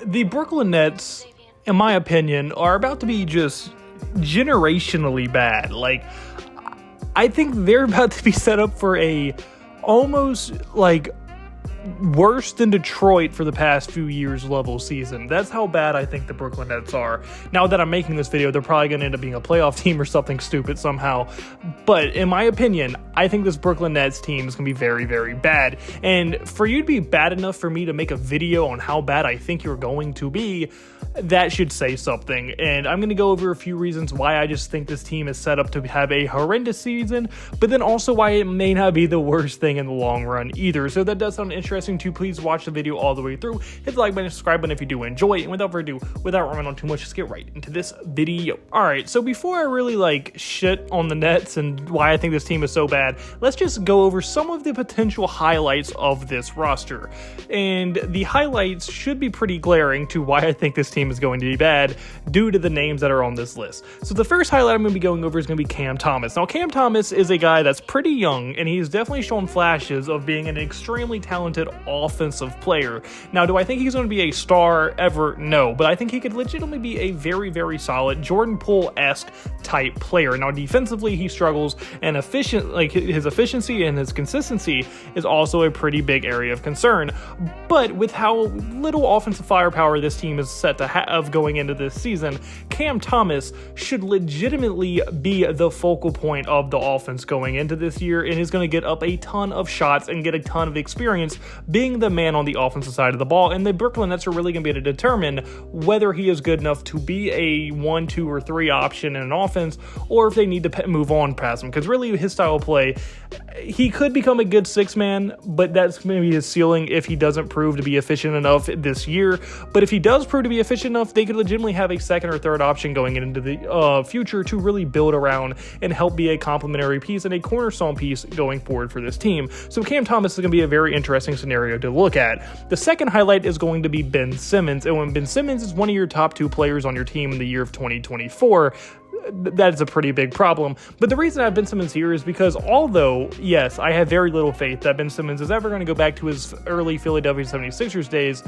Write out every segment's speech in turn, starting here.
The Brooklyn Nets, in my opinion, are about to be just generationally bad. Like, I think they're about to be set up for a almost like worse than Detroit for the past few years level season. That's how bad I think the Brooklyn Nets are. Now that I'm making this video, they're probably going to end up being a playoff team or something stupid somehow. But in my opinion, I think this Brooklyn Nets team is going to be very, very bad. And for you to be bad enough for me to make a video on how bad I think you're going to be, that should say something. And I'm going to go over a few reasons why I just think this team is set up to have a horrendous season, but then also why it may not be the worst thing in the long run either. So that does sound interesting too. Please watch the video all the way through. Hit the like button, subscribe button if you do enjoy it. And without further ado, without running on too much, let's get right into this video. Alright, so before I really shit on the Nets and why I think this team is so bad, let's just go over some of the potential highlights of this roster. And the highlights should be pretty glaring to why I think this team is going to be bad due to the names that are on this list. So the first highlight I'm going to be going over is going to be Cam Thomas. Now, Cam Thomas is a guy that's pretty young, and he's definitely shown flashes of being an extremely talented offensive player. Now, do I think he's going to be a star ever? No, but I think he could legitimately be a very, very solid Jordan Poole-esque type player. Now, defensively, he struggles, and his efficiency and his consistency is also a pretty big area of concern. But with how little offensive firepower this team is set to have going into this season, Cam Thomas should legitimately be the focal point of the offense going into this year, and is going to get up a ton of shots and get a ton of experience being the man on the offensive side of the ball. And the Brooklyn Nets are really going to be able to determine whether he is good enough to be a 1, 2, or 3 option in an offense, or if they need to move on past him. Because really, his style of play, he could become a good 6-man, but that's maybe his ceiling if he doesn't prove to be efficient enough this year. But if he does prove to be efficient enough, they could legitimately have a second or third option going into the future to really build around and help be a complementary piece and a cornerstone piece going forward for this team. So Cam Thomas is going to be a very interesting scenario to look at. The second highlight is going to be Ben Simmons. And when Ben Simmons is one of your top 2 players on your team in the year of 2024, that is a pretty big problem. But the reason I have Ben Simmons here is because although, yes, I have very little faith that Ben Simmons is ever going to go back to his early Philadelphia 76ers days,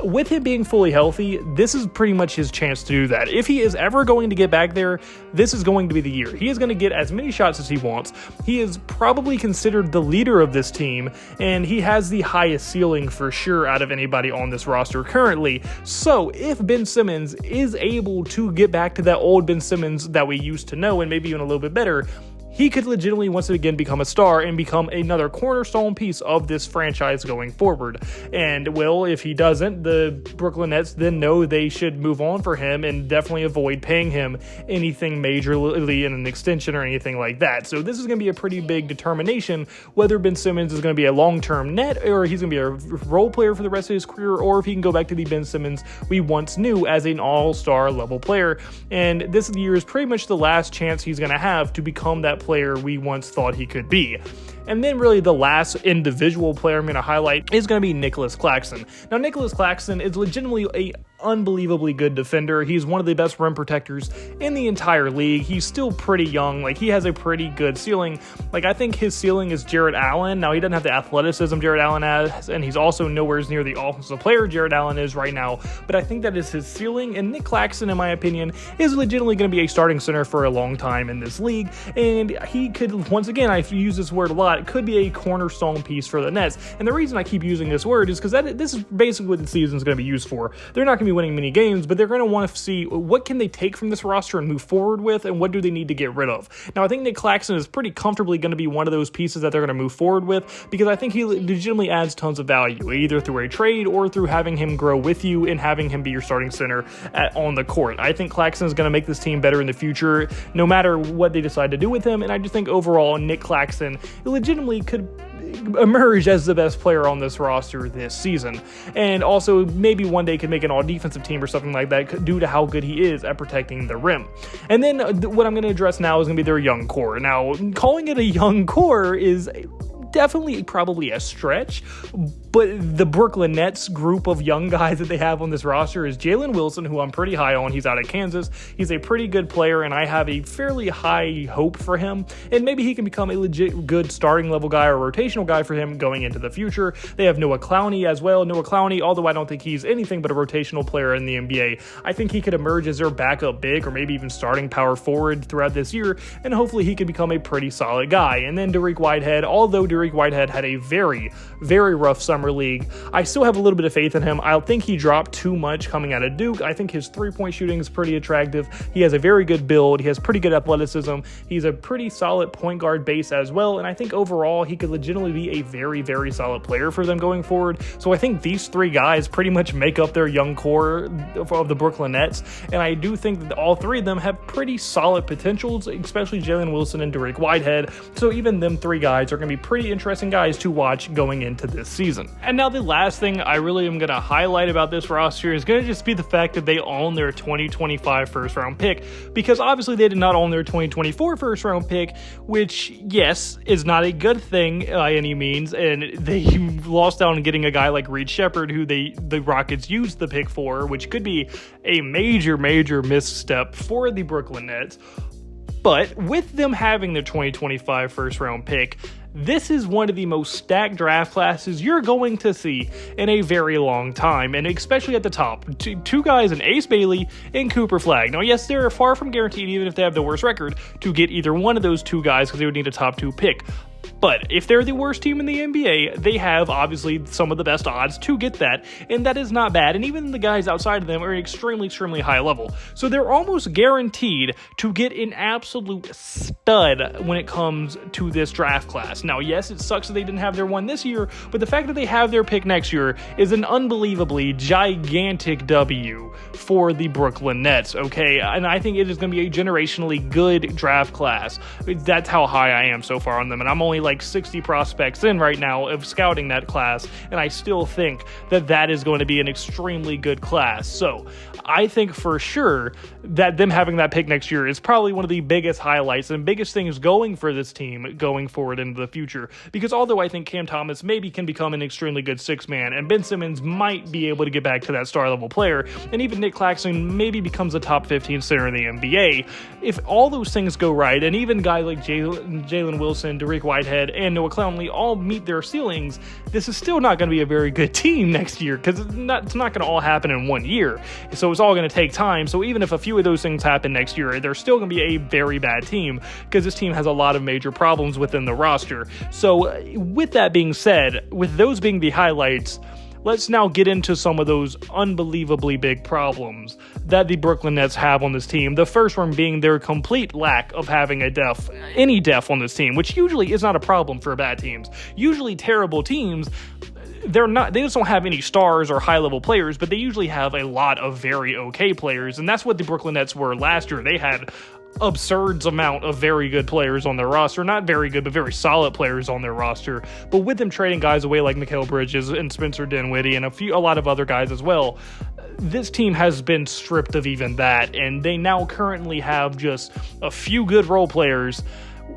with him being fully healthy, this is pretty much his chance to do that. If he is ever going to get back there, this is going to be the year. He is going to get as many shots as he wants. He is probably considered the leader of this team, and he has the highest ceiling for sure out of anybody on this roster currently. So if Ben Simmons is able to get back to that old Ben Simmons that we used to know, and maybe even a little bit better, he could legitimately once again become a star and become another cornerstone piece of this franchise going forward. And well, if he doesn't, the Brooklyn Nets then know they should move on for him and definitely avoid paying him anything majorly in an extension or anything like that. So this is going to be a pretty big determination whether Ben Simmons is going to be a long-term net, or he's going to be a role player for the rest of his career, or if he can go back to the Ben Simmons we once knew as an all-star level player. And this year is pretty much the last chance he's going to have to become that player we once thought he could be. And then really the last individual player I'm going to highlight is going to be Nicholas Claxton. Now, Nicholas Claxton is legitimately a unbelievably good defender. He's one of the best rim protectors in the entire league. He's still pretty young. He has a pretty good ceiling. I think his ceiling is Jarrett Allen. Now, he doesn't have the athleticism Jarrett Allen has, and he's also nowhere near the offensive player Jarrett Allen is right now, but I think that is his ceiling. And Nick Claxton, in my opinion, is legitimately going to be a starting center for a long time in this league, and he could, once again, I use this word a lot, could be a cornerstone piece for the Nets. And the reason I keep using this word is because this is basically what the season is going to be used for. They're not going to be winning many games, but they're going to want to see what can they take from this roster and move forward with, and what do they need to get rid of. Now, I think Nick Claxton is pretty comfortably going to be one of those pieces that they're going to move forward with, because I think he legitimately adds tons of value, either through a trade or through having him grow with you and having him be your starting center on the court. I think Claxton is going to make this team better in the future, no matter what they decide to do with him, and I just think overall Nick Claxton legitimately could emerge as the best player on this roster this season, and also maybe one day could make an all-defensive team or something like that due to how good he is at protecting the rim. And then what I'm going to address now is going to be their young core. Now, calling it a young core is definitely probably a stretch, but the Brooklyn Nets group of young guys that they have on this roster is Jalen Wilson, who I'm pretty high on. He's out of Kansas. He's a pretty good player, and I have a fairly high hope for him, and maybe he can become a legit good starting level guy or rotational guy for him going into the future. They have Noah Clowney as well. Noah Clowney, although I don't think he's anything but a rotational player in the NBA, I think he could emerge as their backup big or maybe even starting power forward throughout this year, and hopefully he can become a pretty solid guy. And then Dariq Whitehead, although Dariq Whitehead had a very, very rough summer league, I still have a little bit of faith in him. I think he dropped too much coming out of Duke. I think his three-point shooting is pretty attractive. He has a very good build. He has pretty good athleticism. He's a pretty solid point guard base as well, and I think overall he could legitimately be a very, very solid player for them going forward. So I think these three guys pretty much make up their young core of the Brooklyn Nets, and I do think that all three of them have pretty solid potentials, especially Jalen Wilson and Dariq Whitehead. So even them three guys are going to be pretty interesting guys to watch going into this season. And now the last thing I really am going to highlight about this roster is going to just be the fact that they own their 2025 first round pick, because obviously they did not own their 2024 first round pick, which, yes, is not a good thing by any means, and they lost out on getting a guy like Reed Shepherd, who the Rockets used the pick for, which could be a major misstep for the Brooklyn Nets. But with them having their 2025 first round pick, this is one of the most stacked draft classes you're going to see in a very long time, and especially at the top. Two guys in Ace Bailey and Cooper Flagg. Now, yes, they're far from guaranteed, even if they have the worst record, to get either one of those two guys because they would need a top two pick. But if they're the worst team in the NBA, they have obviously some of the best odds to get that, and that is not bad. And even the guys outside of them are extremely high level. So they're almost guaranteed to get an absolute stud when it comes to this draft class. Now, yes, it sucks that they didn't have their one this year, but the fact that they have their pick next year is an unbelievably gigantic W for the Brooklyn Nets, okay? And I think it is going to be a generationally good draft class. That's how high I am so far on them, and I'm only like 60 prospects in right now of scouting that class, and I still think that that is going to be an extremely good class. So I think for sure that them having that pick next year is probably one of the biggest highlights and biggest things going for this team going forward into the future, because although I think Cam Thomas maybe can become an extremely good six-man, and Ben Simmons might be able to get back to that star-level player, and even Nick Claxton maybe becomes a top 15 center in the NBA, if all those things go right, and even guys like Jalen Wilson, Dariq Whitehead, and Noah Clowney all meet their ceilings, this is still not going to be a very good team next year, because it's not going to all happen in 1 year. So it's all going to take time. So even if a few of those things happen next year, they're still going to be a very bad team, because this team has a lot of major problems within the roster. So with that being said, with those being the highlights, let's now get into some of those unbelievably big problems that the Brooklyn Nets have on this team. The first one being their complete lack of having any depth on this team, which usually is not a problem for bad teams. Usually terrible teams, they just don't have any stars or high-level players, but they usually have a lot of very okay players, and that's what the Brooklyn Nets were last year. They had absurd amount of very good players on their roster. Not very good, but very solid players on their roster. But with them trading guys away like Mikal Bridges and Spencer Dinwiddie and a lot of other guys as well, this team has been stripped of even that, and they now currently have just a few good role players,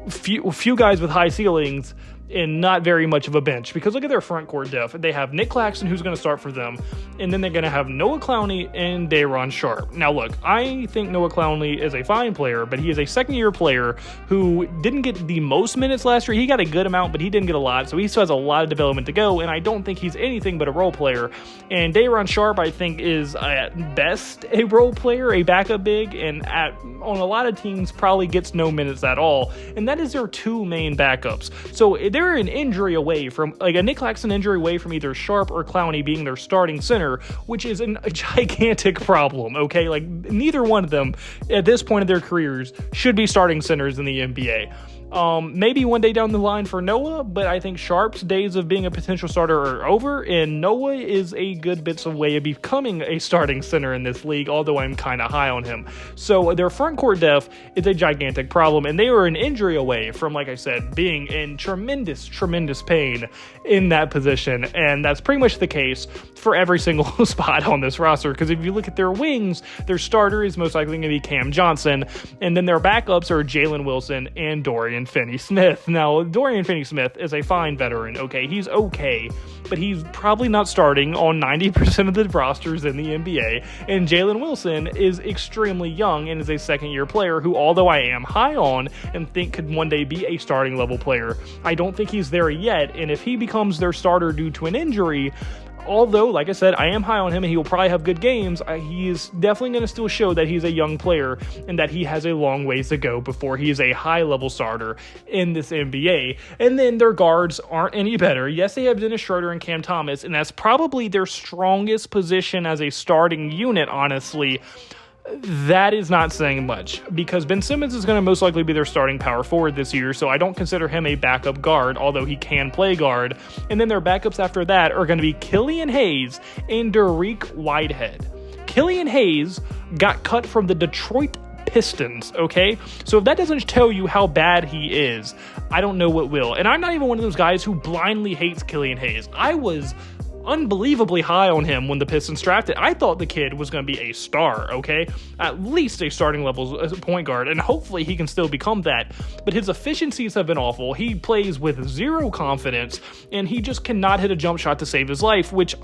few guys with high ceilings, and not very much of a bench. Because look at their front court depth. They have Nick Claxton, who's going to start for them, and then they're going to have Noah Clowney and Day'Ron Sharpe. Now look, I think Noah Clowney is a fine player, but he is a second-year player who didn't get the most minutes last year. He got a good amount, but he didn't get a lot, so he still has a lot of development to go, and I don't think he's anything but a role player. And Day'Ron Sharpe, I think, is at best a role player, a backup big, and on a lot of teams probably gets no minutes at all, and that is their two main backups. So they're an injury away from, like a Nick Claxton injury away from either Sharpe or Clowney being their starting center, which is a gigantic problem, okay? Like, neither one of them at this point of their careers should be starting centers in the NBA. Maybe one day down the line for Noah, but I think Sharpe's days of being a potential starter are over, and Noah is a good bits away of becoming a starting center in this league, although I'm kind of high on him. So their front court depth is a gigantic problem, and they were an injury away from, like I said, being in tremendous pain in that position, and that's pretty much the case for every single spot on this roster, because if you look at their wings, their starter is most likely going to be Cam Johnson, and then their backups are Jalen Wilson and Dorian Dorian Finney-Smith. Now, Dorian Finney-Smith is a fine veteran, okay? He's okay, but he's probably not starting on 90% of the rosters in the NBA. And Jalen Wilson is extremely young and is a second-year player who, although I am high on and think could one day be a starting level player, I don't think he's there yet. And if he becomes their starter due to an injury, although, like I said, I am high on him and he will probably have good games, he is definitely going to still show that he's a young player and that he has a long ways to go before he is a high-level starter in this NBA. And then their guards aren't any better. Yes, they have Dennis Schroeder and Cam Thomas, and that's probably their strongest position as a starting unit, honestly. That is not saying much, because Ben Simmons is going to most likely be their starting power forward this year, so I don't consider him a backup guard, although he can play guard. And then their backups after that are going to be Killian Hayes and Dariq Whitehead. Killian Hayes got cut from the Detroit Pistons, okay? So if that doesn't tell you how bad he is, I don't know what will. And I'm not even one of those guys who blindly hates Killian Hayes. I was unbelievably high on him when the Pistons drafted. I thought the kid was going to be a star, okay? At least a starting level point guard, and hopefully he can still become that. But his efficiencies have been awful. He plays with zero confidence, and he just cannot hit a jump shot to save his life, which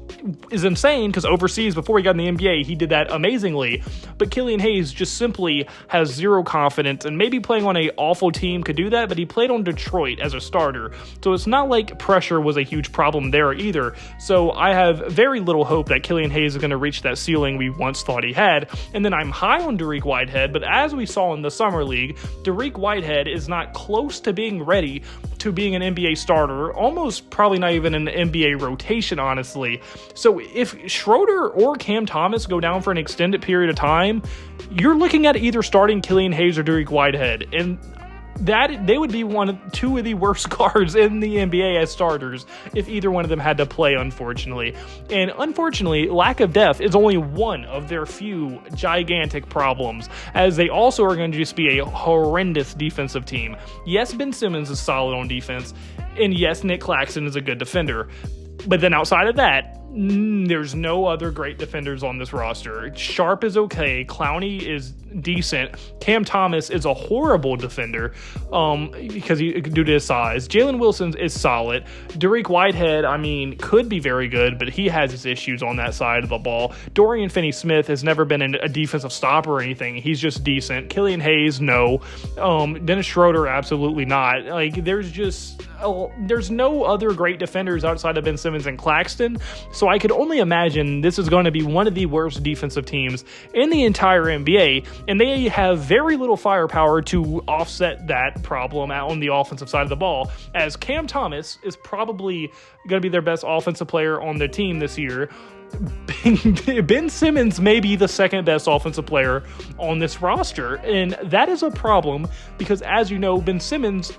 is insane because overseas, before he got in the NBA, he did that amazingly. But Killian Hayes just simply has zero confidence, and maybe playing on an awful team could do that, but he played on Detroit as a starter. So it's not like pressure was a huge problem there either. So I have very little hope that Killian Hayes is going to reach that ceiling we once thought he had. And then I'm high on Dariq Whitehead, but as we saw in the Summer League, Dariq Whitehead is not close to being ready to being an NBA starter, almost probably not even an NBA rotation, honestly. So if Schroeder or Cam Thomas go down for an extended period of time, you're looking at either starting Killian Hayes or Dariq Whitehead, and that they would be two of the worst guards in the NBA as starters if either one of them had to play, unfortunately. And unfortunately, lack of depth is only one of their few gigantic problems, as they also are going to just be a horrendous defensive team. Yes, Ben Simmons is solid on defense, and yes, Nick Claxton is a good defender. But then outside of that, there's no other great defenders on this roster. Sharp is okay. Clowney is decent. Cam Thomas is a horrible defender because due to his size. Jalen Wilson is solid. Dariq Whitehead, I mean, could be very good, but he has his issues on that side of the ball. Dorian Finney-Smith has never been a defensive stopper or anything. He's just decent. Killian Hayes, no. Dennis Schroeder, absolutely not. Like, there's no other great defenders outside of Ben Simmons and Claxton. So I could only imagine this is going to be one of the worst defensive teams in the entire NBA, and they have very little firepower to offset that problem out on the offensive side of the ball, as Cam Thomas is probably going to be their best offensive player on the team this year. Ben Simmons may be the second best offensive player on this roster, and that is a problem because, as you know, Ben Simmons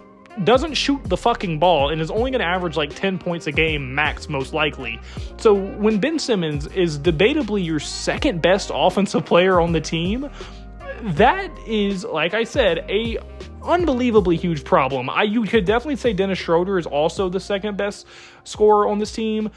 doesn't shoot the fucking ball and is only going to average like 10 points a game max, most likely. So when Ben Simmons is debatably your second best offensive player on the team, that is, like I said, a unbelievably huge problem. You could definitely say Dennis Schroeder is also the second best scorer on this team,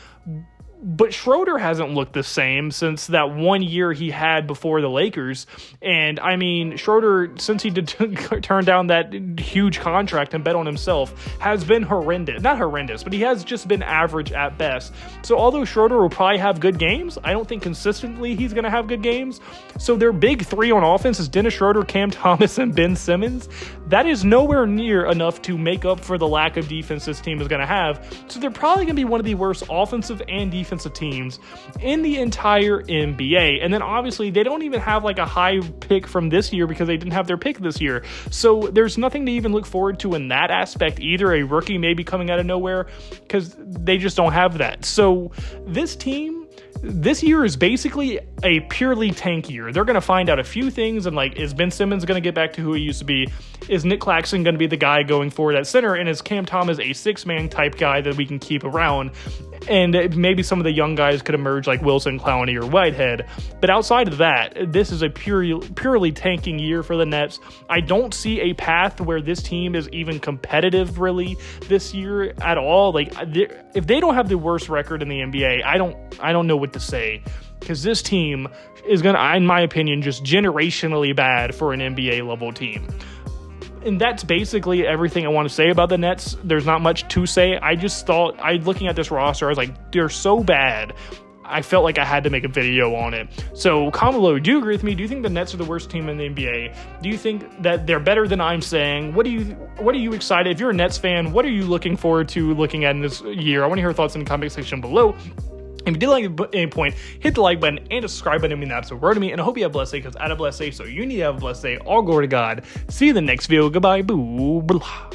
but Schroeder hasn't looked the same since that 1 year he had before the Lakers. And I mean, Schroeder, since he did turn down that huge contract and bet on himself, has been horrendous. Not horrendous, but he has just been average at best. So although Schroeder will probably have good games, I don't think consistently he's going to have good games. So their big three on offense is Dennis Schroeder, Cam Thomas, and Ben Simmons. That is nowhere near enough to make up for the lack of defense this team is going to have. So they're probably going to be one of the worst offensive and defensive teams in the entire NBA. And then obviously they don't even have like a high pick from this year because they didn't have their pick this year. So there's nothing to even look forward to in that aspect either. A rookie maybe coming out of nowhere because they just don't have that. So this team this year is basically a purely tank year. They're going to find out a few things, and like, is Ben Simmons going to get back to who he used to be? Is Nick Claxton going to be the guy going forward at center? And is Cam Thomas a six-man type guy that we can keep around? And maybe some of the young guys could emerge like Wilson, Clowney, or Whitehead. But outside of that, this is a purely tanking year for the Nets. I don't see a path where this team is even competitive really this year at all. Like, if they don't have the worst record in the NBA, I don't know what to say, because this team is going to, in my opinion, just generationally bad for an NBA level team. And that's basically everything I want to say about the Nets. There's not much to say. I just thought, looking at this roster, I was like, they're so bad. I felt like I had to make a video on it. So comment below, do you agree with me? Do you think the Nets are the worst team in the NBA? Do you think that they're better than I'm saying? What are you excited? If you're a Nets fan, what are you looking forward to looking at in this year? I want to hear your thoughts in the comment section below. If you did like it at any point, hit the like button and the subscribe button. I mean, that's a word to me. And I hope you have a blessed day, because I had a blessed day. So you need to have a blessed day. All glory to God. See you in the next video. Goodbye. Boo. Blah.